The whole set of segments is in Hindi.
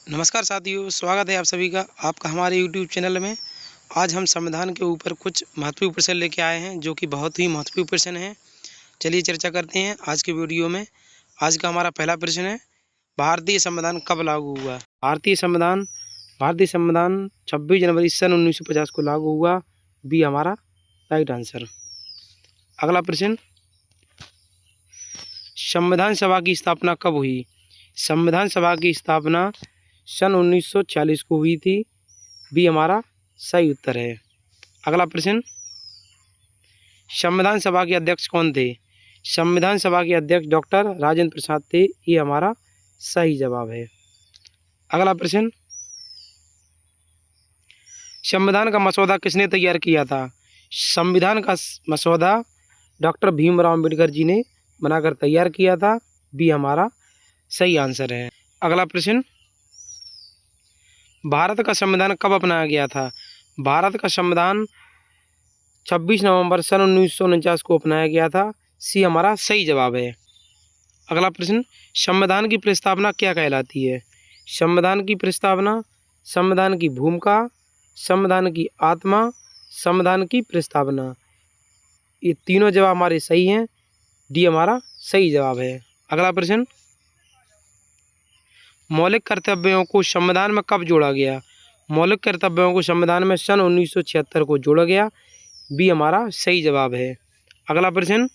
नमस्कार साथियों, स्वागत है आप सभी का आपका हमारे YouTube चैनल में। आज हम संविधान के ऊपर कुछ महत्वपूर्ण प्रश्न लेके आए हैं जो कि बहुत ही महत्वपूर्ण प्रश्न हैं। चलिए चर्चा करते हैं आज के वीडियो में। आज का हमारा पहला प्रश्न है, भारतीय संविधान कब लागू हुआ? भारतीय संविधान 26 जनवरी सन 1950 को लागू हुआ। बी हमारा राइट आंसर। अगला प्रश्न, संविधान सभा की स्थापना कब हुई? संविधान सभा की स्थापना सन 1946 को हुई थी। बी हमारा सही उत्तर है। अगला प्रश्न, संविधान सभा के अध्यक्ष कौन थे? संविधान सभा के अध्यक्ष डॉक्टर राजेंद्र प्रसाद थे। ये हमारा सही जवाब है। अगला प्रश्न, संविधान का मसौदा किसने तैयार किया था? संविधान का मसौदा डॉक्टर भीमराव अम्बेडकर जी ने बनाकर तैयार किया था। बी हमारा सही आंसर है। अगला प्रश्न, भारत का संविधान कब अपनाया गया था? भारत का संविधान 26 नवंबर सन 1949 को अपनाया गया था। सी हमारा सही जवाब है। अगला प्रश्न, संविधान की प्रस्तावना क्या कहलाती है? संविधान की प्रस्तावना, संविधान की भूमिका, संविधान की आत्मा, संविधान की प्रस्तावना, ये तीनों जवाब हमारे सही हैं। डी हमारा सही जवाब है। अगला प्रश्न, मौलिक कर्तव्यों को संविधान में कब जोड़ा गया? मौलिक कर्तव्यों को संविधान में सन 1976 को जोड़ा गया। बी हमारा सही जवाब है। अगला प्रश्न,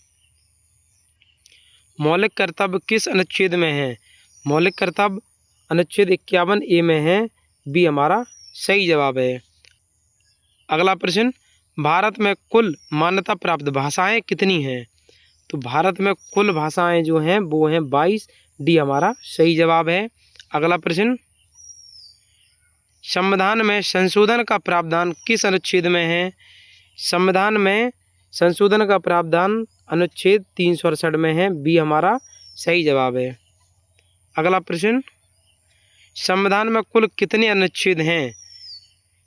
मौलिक कर्तव्य किस अनुच्छेद में है? मौलिक कर्तव्य अनुच्छेद 51A में है। बी हमारा सही जवाब है। अगला प्रश्न, भारत में कुल मान्यता प्राप्त भाषाएं कितनी हैं? तो भारत में कुल भाषाएं जो हैं वो हैं 22। डी हमारा सही जवाब है। अगला प्रश्न, संविधान में संशोधन का प्रावधान किस अनुच्छेद में है? संविधान में संशोधन का प्रावधान अनुच्छेद 368 में है। बी हमारा सही जवाब है। अगला प्रश्न, संविधान में कुल कितने अनुच्छेद हैं?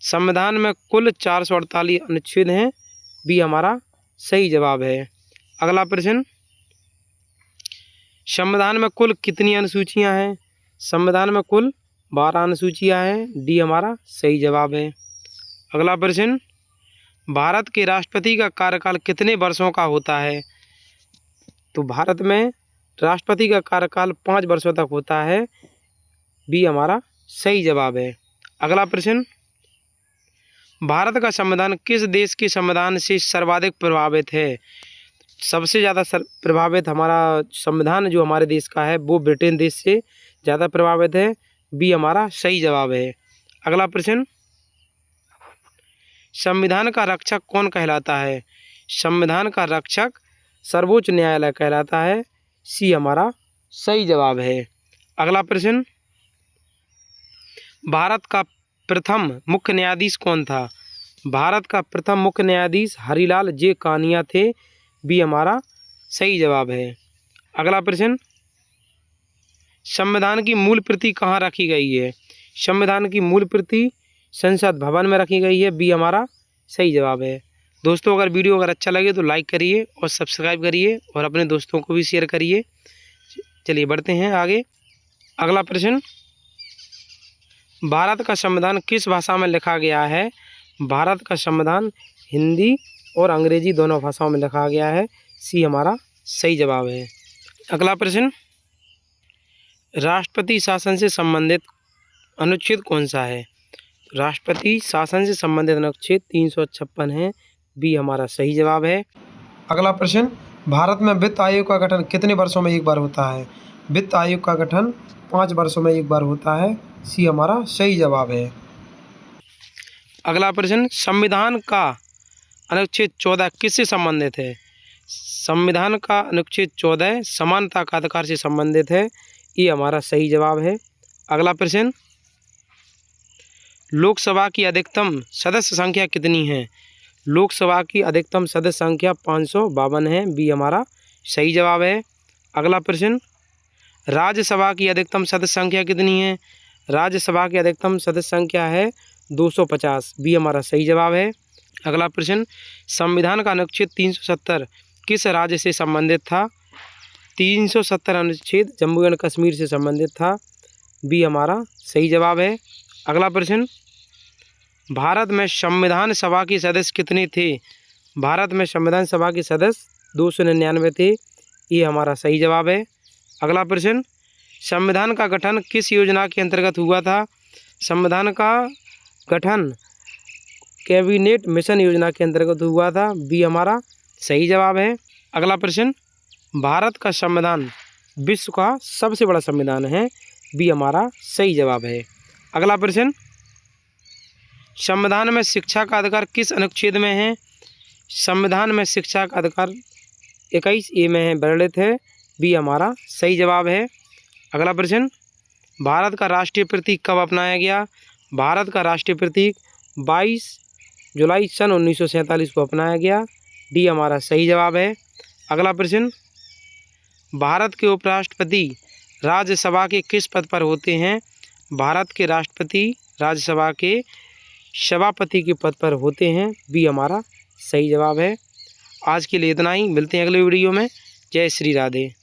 संविधान में कुल 448 अनुच्छेद हैं। बी हमारा सही जवाब है। अगला प्रश्न, संविधान में कुल कितनी अनुसूचियां हैं? संविधान में कुल 12 अनुसूचियां हैं। डी हमारा सही जवाब है। अगला प्रश्न, भारत के राष्ट्रपति का कार्यकाल कितने वर्षों का होता है? तो भारत में राष्ट्रपति का कार्यकाल 5 वर्षों तक होता है। बी हमारा सही जवाब है। अगला प्रश्न, भारत का संविधान किस देश के संविधान से सर्वाधिक प्रभावित है? सबसे ज़्यादा प्रभावित हमारा संविधान जो हमारे देश का है वो ब्रिटेन देश से ज़्यादा प्रभावित है। बी हमारा सही जवाब है। अगला प्रश्न, संविधान का रक्षक कौन कहलाता है? संविधान का रक्षक सर्वोच्च न्यायालय कहलाता है। सी हमारा सही जवाब है। अगला प्रश्न, भारत का प्रथम मुख्य न्यायाधीश कौन था? भारत का प्रथम मुख्य न्यायाधीश हरिलाल जे कानिया थे। बी हमारा सही जवाब है। अगला प्रश्न, संविधान की मूल प्रति कहाँ रखी गई है? संविधान की मूल प्रति संसद भवन में रखी गई है। बी हमारा सही जवाब है। दोस्तों, अगर वीडियो अच्छा लगे तो लाइक करिए और सब्सक्राइब करिए और अपने दोस्तों को भी शेयर करिए। चलिए बढ़ते हैं आगे। अगला प्रश्न, भारत का संविधान किस भाषा में लिखा गया है? भारत का संविधान हिंदी और अंग्रेजी दोनों भाषाओं में लिखा गया है। सी हमारा सही जवाब है। अगला प्रश्न, राष्ट्रपति शासन से संबंधित अनुच्छेद कौन सा है? राष्ट्रपति शासन से संबंधित अनुच्छेद 356 है। बी हमारा सही जवाब है। अगला प्रश्न, भारत में वित्त आयोग का गठन कितने वर्षों में एक बार होता है? वित्त आयोग का गठन 5 वर्षों में एक बार होता है। सी हमारा सही जवाब है। अगला प्रश्न, संविधान का अनुच्छेद 14 किससे संबंधित है? संविधान का अनुच्छेद 14 समानता का अधिकार से संबंधित है। ये हमारा सही जवाब है। अगला प्रश्न, लोकसभा की अधिकतम सदस्य संख्या कितनी है? लोकसभा की अधिकतम सदस्य संख्या 552 है। बी हमारा सही जवाब है। अगला प्रश्न, राज्यसभा की अधिकतम सदस्य संख्या कितनी है? राज्यसभा की अधिकतम सदस्य संख्या है 250। बी हमारा सही जवाब है। अगला प्रश्न, संविधान का अनुच्छेद 370 किस राज्य से संबंधित था? 370 अनुच्छेद जम्मू एंड कश्मीर से संबंधित था। बी हमारा सही जवाब है। अगला प्रश्न, भारत में संविधान सभा के सदस्य कितने थे? भारत में संविधान सभा के सदस्य 299 थे, ये हमारा सही जवाब है। अगला प्रश्न, संविधान का गठन किस योजना के अंतर्गत हुआ था? संविधान का गठन कैबिनेट मिशन योजना के अंतर्गत हुआ था, बी हमारा सही जवाब है। अगला प्रश्न, भारत का संविधान विश्व का सबसे बड़ा संविधान है, बी हमारा सही जवाब है। अगला प्रश्न, संविधान में शिक्षा का अधिकार किस अनुच्छेद में है? संविधान में शिक्षा का अधिकार 21A में है, वर्णित है, बी हमारा सही जवाब है। अगला प्रश्न, भारत का राष्ट्रीय प्रतीक कब अपनाया गया? भारत का राष्ट्रीय प्रतीक 22 जुलाई सन 1947 को अपनाया गया, डी हमारा सही जवाब है। अगला प्रश्न, भारत के उपराष्ट्रपति राज्यसभा के किस पद पर होते हैं? भारत के राष्ट्रपति राज्यसभा के सभापति के पद पर होते हैं, बी हमारा सही जवाब है। आज के लिए इतना ही, मिलते हैं अगले वीडियो में। जय श्री राधे।